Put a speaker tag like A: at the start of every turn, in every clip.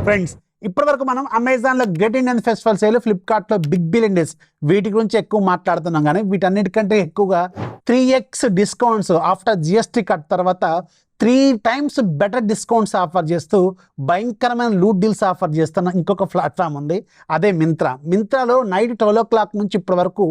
A: Friends ఇప్పటివరకు మనం అమెజాన్లో గ్రేట్ ఇండియన్ ఫెస్టివల్ సేల్, ఫ్లిప్కార్ట్లో బిగ్ బిలియన్ డేస్ వీటి గురించి ఎక్కువ మాట్లాడుతున్నాం. కానీ వీటన్నిటికంటే ఎక్కువగా 3x discounts after GST cut తర్వాత 3 times బెటర్ డిస్కౌంట్స్ ఆఫర్ చేస్తూ భయంకరమైన లూట్ డీల్స్ ఆఫర్ చేస్తున్న ఇంకొక ప్లాట్ఫామ్ ఉంది, అదే మింత్రాలో నైట్ 12 o'clock నుంచి ఇప్పటి వరకు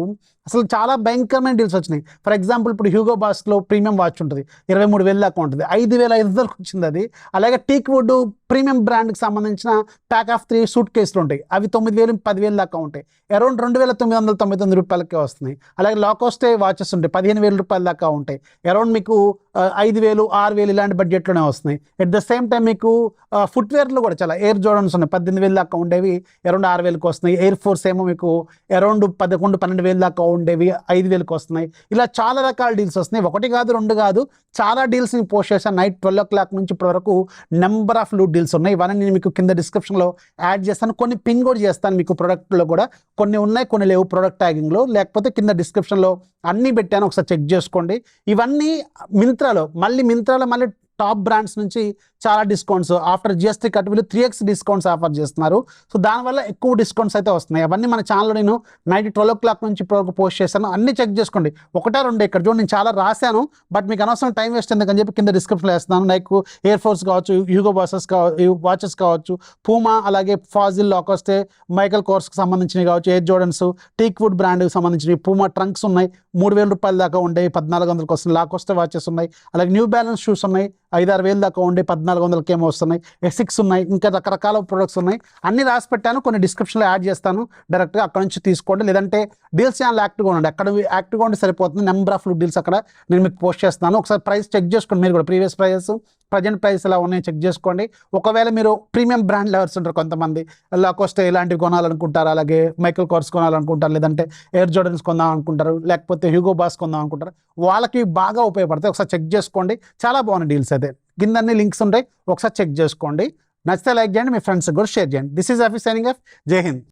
A: అసలు చాలా భయంకరమైన డీల్స్ వచ్చినాయి. ఫర్ ఎగ్జాంపుల్ ఇప్పుడు హ్యూగో బాస్లో ప్రీమియం వాచ్ ఉంటుంది, 23,000 దాకా ఉంటుంది, 5,500 వచ్చింది అది. అలాగే టీక్ వుడ్ ప్రీమియం బ్రాండ్కి సంబంధించిన ప్యాక్ ఆఫ్ 3 సూట్ కేసులు ఉంటాయి, అవి 9,000 10,000 దాకా ఉంటాయి, అరౌండ్ 2,999 రూపాయలకే వస్తున్నాయి. అలాగే లాకోస్టే వాచెస్ ఉంటాయి, 15,000 రూపాయల దాకా ఉంటాయి, అరౌండ్ మీకు 5,000 6,000 ఇలాంటి బడ్జెట్లోనే వస్తున్నాయి. ఎట్ ద సేమ్ టైం మీకు ఫుట్వేర్లో కూడా చాలా ఎయిర్ జోర్డన్స్ ఉన్నాయి, 18,000 దాకా ఉండేవి అరౌండ్ 6,000కి వస్తున్నాయి. ఎయిర్ ఫోర్స్ ఏమో మీకు అరౌండ్ 11-12,000 దాకా ఉండేవి 5,000కి వస్తున్నాయి. ఇలా చాలా రకాల డీల్స్ వస్తున్నాయి, ఒకటి కాదు రెండు కాదు, చాలా డీల్స్ని పోస్ట్ చేశాను. నైట్ 12 o'clock నుంచి ఇప్పటి వరకు నెంబర్ ఆఫ్ లూట్ డీల్స్ ఉన్నాయి. ఇవన్నీ నేను మీకు కింద డిస్క్రిప్షన్లో యాడ్ చేస్తాను, కొన్ని పిన్ కూడా చేస్తాను మీకు. ప్రొడక్ట్లో కూడా కొన్ని ఉన్నాయి, కొన్ని లేవు ప్రొడక్ట్ ట్యాగింగ్లో, లేకపోతే కింద డిస్క్రిప్షన్లో అన్నీ పెట్టాను, ఒకసారి చెక్ చేసుకోండి. ఇవన్నీ మింత్రాలో మళ్ళీ టాప్ బ్రాండ్స్ నుంచి చాలా డిస్కౌంట్స్ ఆఫ్టర్ జిఎస్టీ కట్ వీళ్ళు 3x డిస్కౌంట్స్ ఆఫర్ చేస్తున్నారు. సో దానివల్ల ఎక్కువ డిస్కౌంట్స్ అయితే వస్తున్నాయి. అవన్నీ మన ఛానల్లో నేను నైట్ 12 o'clock నుంచి ఇప్పుడు పోస్ట్ చేశాను, అన్ని చెక్ చేసుకోండి. ఒకటే రెండు ఇక్కడ చూడండి, నేను చాలా రాశాను, బట్ మీకు అనవసరం టైం వేస్ట్ ఎందుకని చెప్పి కింద డిస్క్రిప్షన్లో వేస్తున్నాను. లైక్ ఎయిర్ ఫోర్స్ కావచ్చు, హ్యూగో వాచెస్ కావచ్చు, పూమా, అలాగే ఫాజిల్, లాకోస్టే, మైకల్ కోర్స్కి సంబంధించినవి కావచ్చు, ఎయిర్ జోర్డన్స్, టీక్ వుడ్ బ్రాండ్కి సంబంధించినవి, పూమా ట్రంక్స్ ఉన్నాయి, 3,000 రూపాయల దాకా ఉండేవి 1,400కి వస్తున్నాయి. లాకోస్టే వాచెస్ ఉన్నాయి, అలాగే న్యూ బ్యాలెన్స్ షూస్ ఉన్నాయి, 5-6,000 దాకా ఉండే 1,400కి ఏమో వస్తున్నాయి. ఎసిక్స్ ఉన్నాయి, ఇంకా రకరకాల ప్రొడక్ట్స్ ఉన్నాయి, అన్ని రాసి పెట్టాను, కొన్ని డిస్క్రిప్షన్లో యాడ్ చేస్తాను, డైరెక్ట్గా అక్కడ నుంచి తీసుకోండి. లేదంటే డీల్స్ ఛానల్ యాక్టివ్గా ఉండండి, అక్కడ యాక్టివ్గా ఉంటే సరిపోతుంది. నెంబర్ ఆఫ్ డీల్స్ అక్కడ నేను మీకు పోస్ట్ చేస్తాను. ఒకసారి ప్రైస్ చెక్ చేసుకోండి మీరు కూడా, ప్రీవియస్ ప్రైజెస్ ప్రజెంట్ ప్రైస్ ఎలా ఉన్నాయో చెక్ చేసుకోండి. ఒకవేళ మీరు ప్రీమియం బ్రాండ్ లవర్స్ ఉంటారు, కొంతమంది లాకోస్టే ఇలాంటివి కొనాలనుకుంటారు, అలాగే మైకల్ కోర్స్ కొనాలనుకుంటారు, లేదంటే ఎయిర్ జోర్డన్స్ కొందాం అనుకుంటారు, లేకపోతే హ్యూగో బాస్ కొందాం అనుకుంటారు, వాళ్ళకి బాగా ఉపయోగపడతాయి. ఒకసారి చెక్ చేసుకోండి, చాలా బాగున్నాయి డీల్స్ అయితే. కింద అన్ని లింక్స్ ఉంటాయి, ఒకసారి చెక్ చేసుకోండి. నచ్చితే లైక్ చేయండి, మీ ఫ్రెండ్స్కి కూడా షేర్ చేయండి. This is office signing off. జై హింద్.